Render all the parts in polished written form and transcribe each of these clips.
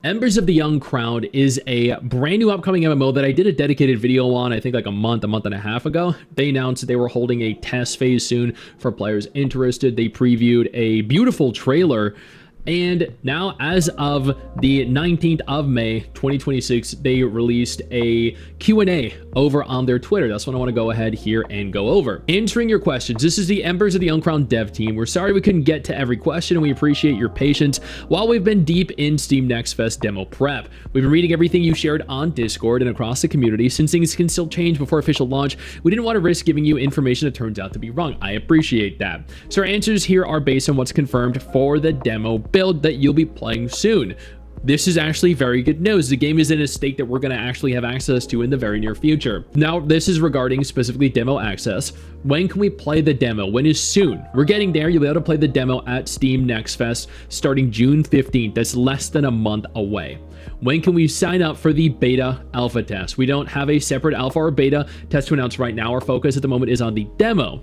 Embers of the Uncrowned is a brand new upcoming MMO that I did a dedicated video on, I think like a month and a half ago. They announced that they were holding a test phase soon for players interested. They previewed a beautiful trailer. And now, as of the 19th of May, 2026, they released a Q&A over on their Twitter. That's what I want to go ahead here and go over. Answering your questions, this is the Embers of the Uncrowned dev team. We're sorry we couldn't get to every question, and we appreciate your patience while we've been deep in Steam Next Fest demo prep. We've been reading everything you shared on Discord and across the community. Since things can still change before official launch, we didn't want to risk giving you information that turns out to be wrong. I appreciate that. So our answers here are based on what's confirmed for the demo build that you'll be playing soon. This is actually very good news. The game is in a state that we're going to actually have access to in the very near future. Now, this is regarding specifically demo access. When can we play the demo? When is soon? We're getting there. You'll be able to play the demo at Steam Next Fest starting June 15th. That's less than a month away. When can we sign up for the beta alpha test? We don't have a separate alpha or beta test to announce right now. Our focus at the moment is on the demo,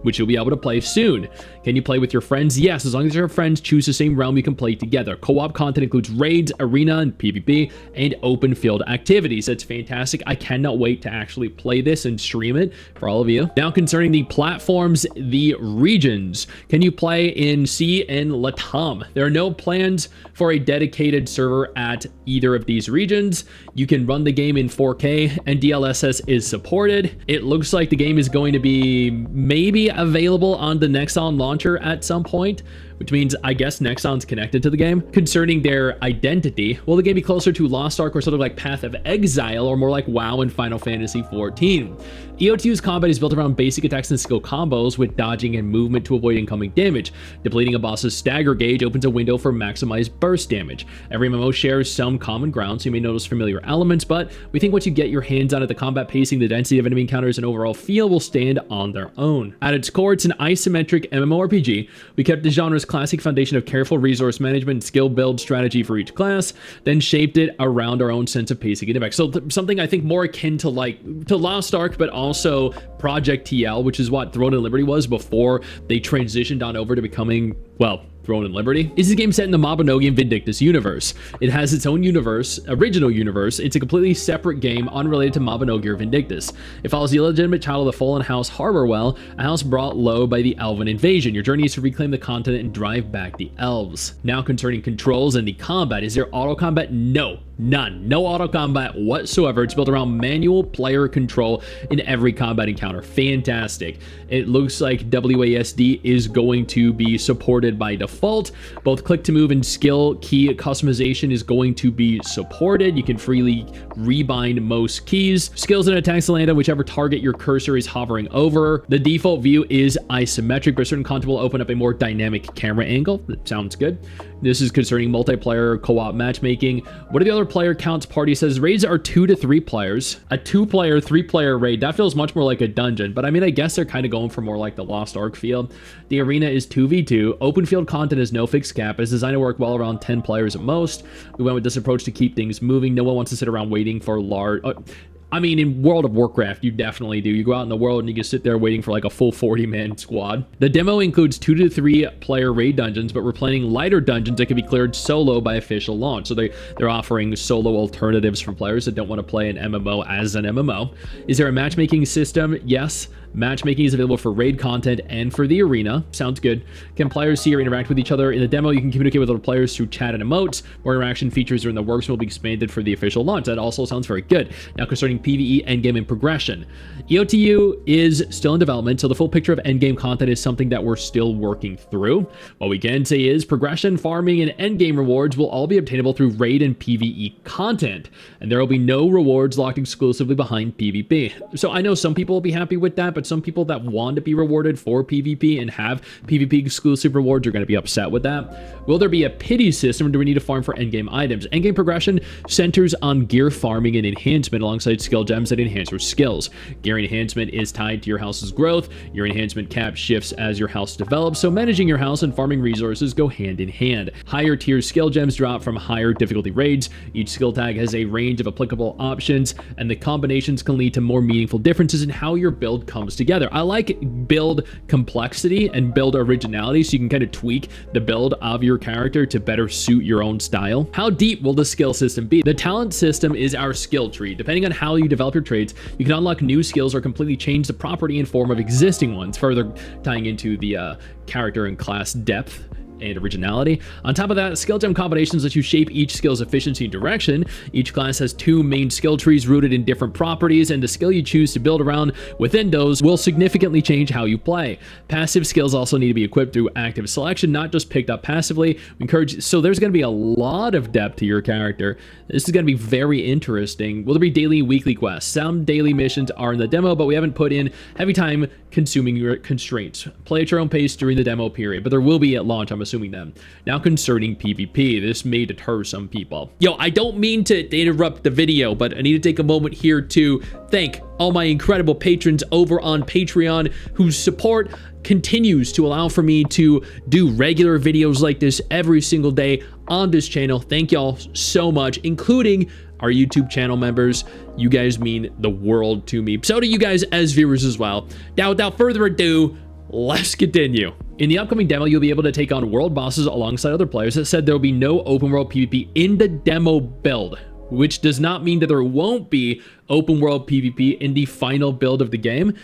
which you'll be able to play soon. Can you play with your friends? Yes, as long as your friends choose the same realm, you can play together. Co-op content includes raids, arena, and PvP, and open field activities. That's fantastic. I cannot wait to actually play this and stream it for all of you. Now, concerning the platforms, the regions. Can you play in C and Latam? There are no plans for a dedicated server at either of these regions. You can run the game in 4K, and DLSS is supported. It looks like the game is going to be maybe available on the Nexon launcher at some point, which means I guess Nexon's connected to the game. Concerning their identity, will the game be closer to Lost Ark or sort of like Path of Exile, or more like WoW and Final Fantasy XIV? EOTU's combat is built around basic attacks and skill combos with dodging and movement to avoid incoming damage. Depleting a boss's stagger gauge opens a window for maximized burst damage. Every MMO shares some common ground, so you may notice familiar elements, but we think once you get your hands on it, the combat pacing, the density of enemy encounters, and overall feel will stand on their own. At its core, it's an isometric MMORPG. We kept the genre's classic foundation of careful resource management and skill build strategy for each class, then shaped it around our own sense of pacing and impact. So something I think more akin to Lost Ark, but also Project TL, which is what Throne and Liberty was before they transitioned on over to becoming, well, Throne and Liberty. Is the game set in the Mabinogi and Vindictus universe? It has its own universe, original universe. It's a completely separate game, unrelated to Mabinogi or Vindictus. It follows the illegitimate child of the fallen house Harborwell, a house brought low by the elven invasion. Your journey is to reclaim the continent and drive back the elves. Now, concerning controls and the combat, is there auto combat? No. None. No auto combat whatsoever. It's built around manual player control in every combat encounter. Fantastic. It looks like WASD is going to be supported by default. Both click to move and skill key customization is going to be supported. You can freely rebind most keys. Skills and attacks land on whichever target your cursor is hovering over. The default view is isometric, but certain content will open up a more dynamic camera angle. That sounds good. This is concerning multiplayer co-op matchmaking. What are the other player counts? Party says raids are 2 to 3 players. A 2-player, 3-player raid, that feels much more like a dungeon, but I mean, I guess they're kind of going for more like the Lost Ark feel. The arena is 2v2. Open field content has no fixed cap. It's designed to work well around 10 players at most. We went with this approach to keep things moving. No one wants to sit around waiting for large... I mean, in World of Warcraft, you definitely do. You go out in the world and you can sit there waiting for like a full 40-man squad. The demo includes 2 to 3 player raid dungeons, but we're planning lighter dungeons that can be cleared solo by official launch. So they're offering solo alternatives for players that don't want to play an MMO as an MMO. Is there a matchmaking system? Yes. Matchmaking is available for raid content and for the arena. Sounds good. Can players see or interact with each other? In the demo, you can communicate with other players through chat and emotes. More interaction features are in the works and will be expanded for the official launch. That also sounds very good. Now, concerning PvE, endgame, and progression. EOTU is still in development, so the full picture of endgame content is something that we're still working through. What we can say is progression, farming, and endgame rewards will all be obtainable through raid and PvE content, and there will be no rewards locked exclusively behind PvP. So I know some people will be happy with that, but some people that want to be rewarded for PvP and have PvP exclusive rewards are going to be upset with that. Will there be a pity system, or do we need to farm for endgame items? Endgame progression centers on gear farming and enhancement alongside skill gems that enhance your skills. Gear enhancement is tied to your house's growth. Your enhancement cap shifts as your house develops, so managing your house and farming resources go hand in hand. Higher tier skill gems drop from higher difficulty raids. Each skill tag has a range of applicable options, and the combinations can lead to more meaningful differences in how your build comes together. I like build complexity and build originality, so you can kind of tweak the build of your character to better suit your own style. How deep will the skill system be? The talent system is our skill tree. Depending on how you develop your traits, you can unlock new skills or completely change the property and form of existing ones, further tying into the character and class depth and originality. On top of that, skill gem combinations let you shape each skill's efficiency and direction. Each class has two main skill trees rooted in different properties, and the skill you choose to build around within those will significantly change how you play. Passive skills also need to be equipped through active selection, not just picked up passively. So there's going to be a lot of depth to your character. This is going to be very interesting. Will there be daily, weekly quests? Some daily missions are in the demo, but we haven't put in heavy time consuming constraints. Play at your own pace during the demo period, but there will be at launch, I'm assuming them. Now concerning PvP, this may deter some people. Yo, I don't mean to interrupt the video, but I need to take a moment here to thank all my incredible patrons over on Patreon whose support continues to allow for me to do regular videos like this every single day on this channel. Thank y'all so much, including our YouTube channel members. You guys mean the world to me. So do you guys as viewers as well. Now, without further ado, let's continue. In the upcoming demo, you'll be able to take on world bosses alongside other players. That said, there will be no open world PvP in the demo build, which does not mean that there won't be open world PvP in the final build of the game.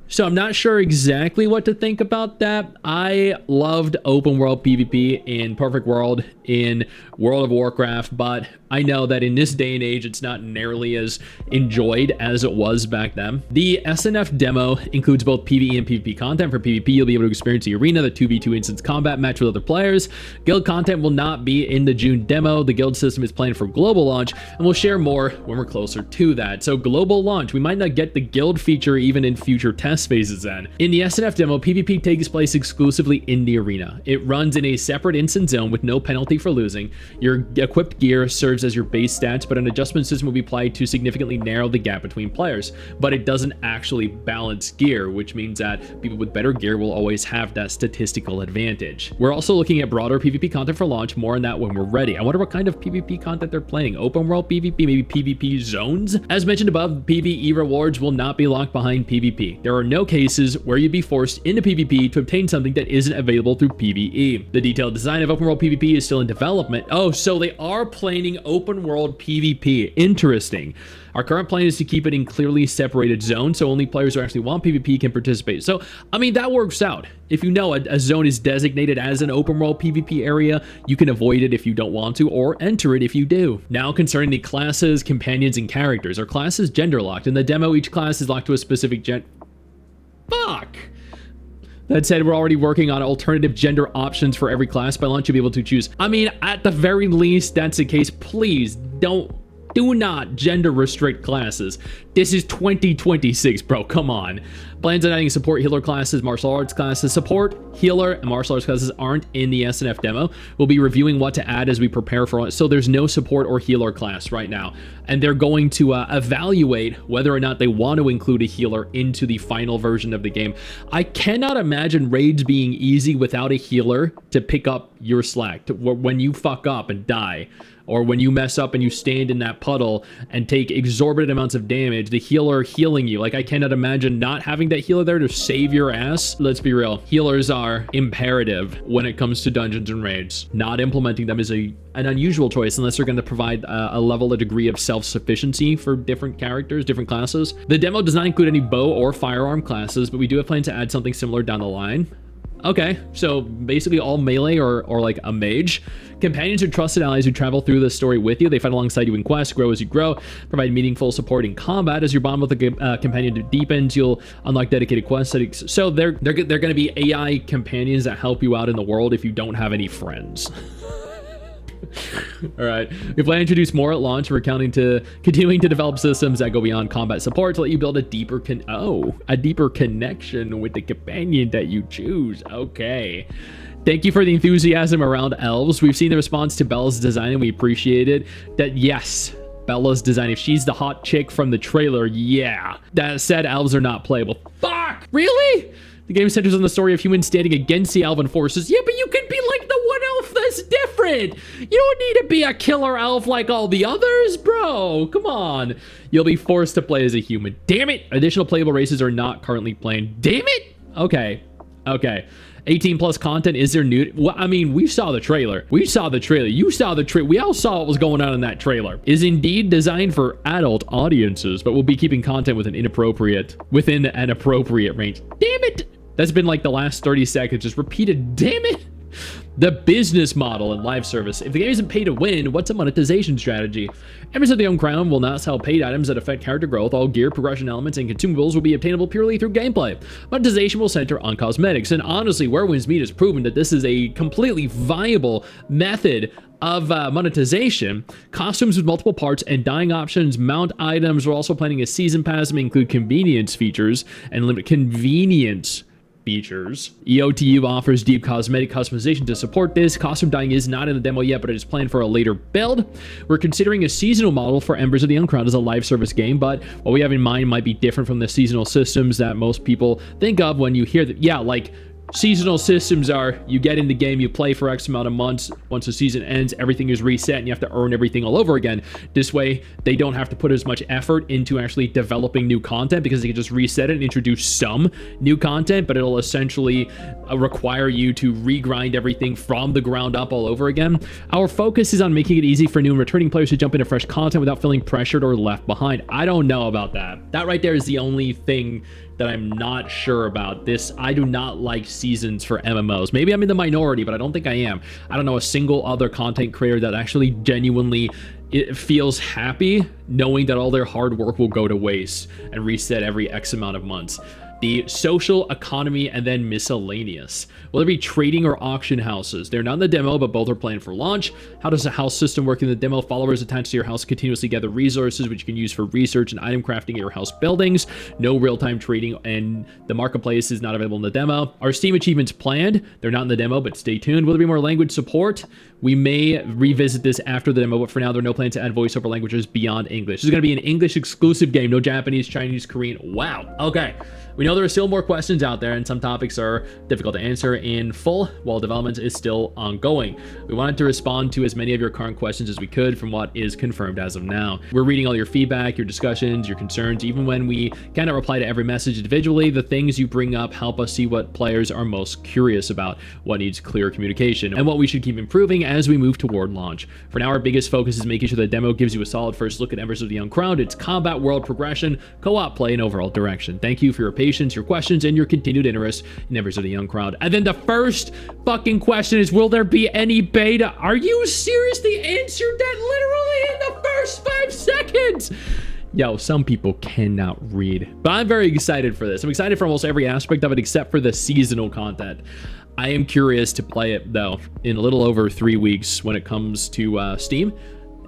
So I'm not sure exactly what to think about that. I loved open world PvP in Perfect World, in World of Warcraft, but I know that in this day and age, it's not nearly as enjoyed as it was back then. The SNF demo includes both PvE and PvP content. For PvP, you'll be able to experience the arena, the 2v2 instance combat match with other players. Guild content will not be in the June demo. The guild system is planned for global launch, and we'll share more when we're closer to that. So global launch, we might not get the guild feature even in future test phases then. In the SNF demo, PvP takes place exclusively in the arena. It runs in a separate instance zone with no penalty for losing. Your equipped gear serves as your base stats, but an adjustment system will be applied to significantly narrow the gap between players. But it doesn't actually balance gear, which means that people with better gear will always have that statistical advantage. We're also looking at broader PvP content for launch, more on that when we're ready. I wonder what kind of PvP content they're planning. Open world PvP, maybe PvP zones? As mentioned above, PvE rewards will not be locked behind PvP. There are no cases where you'd be forced into PvP to obtain something that isn't available through PvE. The detailed design of open world PvP is still in development. Oh, so they are planning open world PvP. Interesting. Our current plan is to keep it in clearly separated zones, so only players who actually want PvP can participate. So, I mean, that works out. If you know a zone is designated as an open world PvP area, you can avoid it if you don't want to, or enter it if you do. Now, concerning the classes, companions, and characters. Our class is gender locked. In the demo, each class is locked to a specific Fuck! That said, we're already working on alternative gender options for every class. By launch, you'll be able to choose. I mean, at the very least, that's the case. Please do not gender restrict classes. This is 2026, bro. Come on. Plans on adding support healer classes, martial arts classes. Support, healer, and martial arts classes aren't in the SNF demo. We'll be reviewing what to add as we prepare for it. So there's no support or healer class right now. And they're going to evaluate whether or not they want to include a healer into the final version of the game. I cannot imagine raids being easy without a healer to pick up your slack when you fuck up and die. Or when you mess up and you stand in that puddle and take exorbitant amounts of damage, the healer healing you. Like, I cannot imagine not having that healer there to save your ass. Let's be real. Healers are imperative when it comes to dungeons and raids. Not implementing them is an unusual choice unless they're going to provide a degree of self-sufficiency for different characters, different classes. The demo does not include any bow or firearm classes, but we do have plans to add something similar down the line. Okay, so basically all melee or like a mage. Companions are trusted allies who travel through the story with you. They fight alongside you in quests, grow as you grow, provide meaningful support in combat. As your bond with the companion deepens, you'll unlock dedicated quest settings. So they're going to be AI companions that help you out in the world if you don't have any friends. All right, we plan to introduce more at launch. We're continuing to develop systems that go beyond combat support to let you build a deeper connection with the companion that you choose. Okay. Thank you for the enthusiasm around elves. We've seen the response to Belle's design and we appreciate it. That yes, Bella's design. If she's the hot chick from the trailer, yeah. That said, elves are not playable. Fuck! Really? The game centers on the story of humans standing against the elven forces. Yeah, but you can be like the one elf that's different. You don't need to be a killer elf like all the others, bro. Come on. You'll be forced to play as a human. Damn it. Additional playable races are not currently planned. Damn it. Okay. 18 plus content. Is there new? Well, I mean, we saw the trailer. You saw the trailer. We all saw what was going on in that trailer. Is indeed designed for adult audiences, but we'll be keeping content within an appropriate range. Damn it. That's been like the last 30 seconds, just repeated, damn it. The business model and live service. If the game isn't pay to win, what's a monetization strategy? Embers of the Uncrowned will not sell paid items that affect character growth. All gear, progression elements, and consumables will be obtainable purely through gameplay. Monetization will center on cosmetics, and honestly, Where Winds Meet has proven that this is a completely viable method of monetization. Costumes with multiple parts and dyeing options, mount items. We're also planning a season pass that may include convenience features and limit convenience features. EOTU offers deep cosmetic customization to support this. Costume dyeing is not in the demo yet, but it is planned for a later build. We're considering a seasonal model for Embers of the Uncrowned as a live service game, but what we have in mind might be different from the seasonal systems that most people think of when you hear that. Yeah, like seasonal systems are, you get in the game, you play for X amount of months, once the season ends, everything is reset and you have to earn everything all over again. This way, they don't have to put as much effort into actually developing new content because they can just reset it and introduce some new content, but it'll essentially require you to regrind everything from the ground up all over again. Our focus is on making it easy for new and returning players to jump into fresh content without feeling pressured or left behind. I don't know about that. That right there is the only thing that I'm not sure about. This, I do not like seasons for MMOs. Maybe I'm in the minority, but I don't think I am. I don't know a single other content creator that actually genuinely feels happy knowing that all their hard work will go to waste and reset every X amount of months. The social economy and then miscellaneous. Will there be trading or auction houses? They're not in the demo, but both are planned for launch. How does the house system work in the demo? Followers attached to your house continuously gather resources which you can use for research and item crafting at your house buildings. No real-time trading, and the marketplace is not available in the demo. Are Steam achievements planned? They're not in the demo, but stay tuned. Will there be more language support? We may revisit this after the demo, but for now, there are no plans to add voiceover languages beyond English. This is going to be an English exclusive game, no Japanese, Chinese, Korean. Wow. Okay. We know there are still more questions out there, and some topics are difficult to answer in full while development is still ongoing. We wanted to respond to as many of your current questions as we could from what is confirmed as of now. We're reading all your feedback, your discussions, your concerns. Even when we cannot reply to every message individually, the things you bring up help us see what players are most curious about, what needs clear communication, and what we should keep improving as we move toward launch. For now, our biggest focus is making sure the demo gives you a solid first look at Embers of the Uncrowned, its combat, world progression, co-op play, and overall direction. Thank you for your patience, your questions, and your continued interest in Embers of the Uncrowned. And then the first fucking question is, will there be any beta? Are you serious? They answered that literally in the first 5 seconds. Yo, some people cannot read, but I'm very excited for this. I'm excited for almost every aspect of it except for the seasonal content. I am curious to play it though in a little over 3 weeks when it comes to Steam,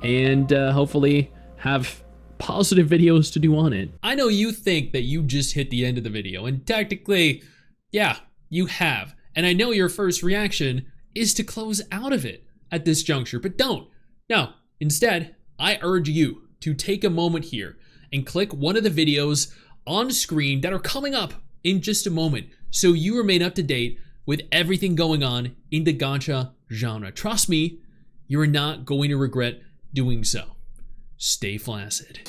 and hopefully have positive videos to do on it. I know you think that you just hit the end of the video, and technically, yeah, you have. And I know your first reaction is to close out of it at this juncture, but don't. No, instead, I urge you to take a moment here and click one of the videos on screen that are coming up in just a moment so you remain up to date with everything going on in the gacha genre. Trust me, you're not going to regret doing so. Stay flaccid.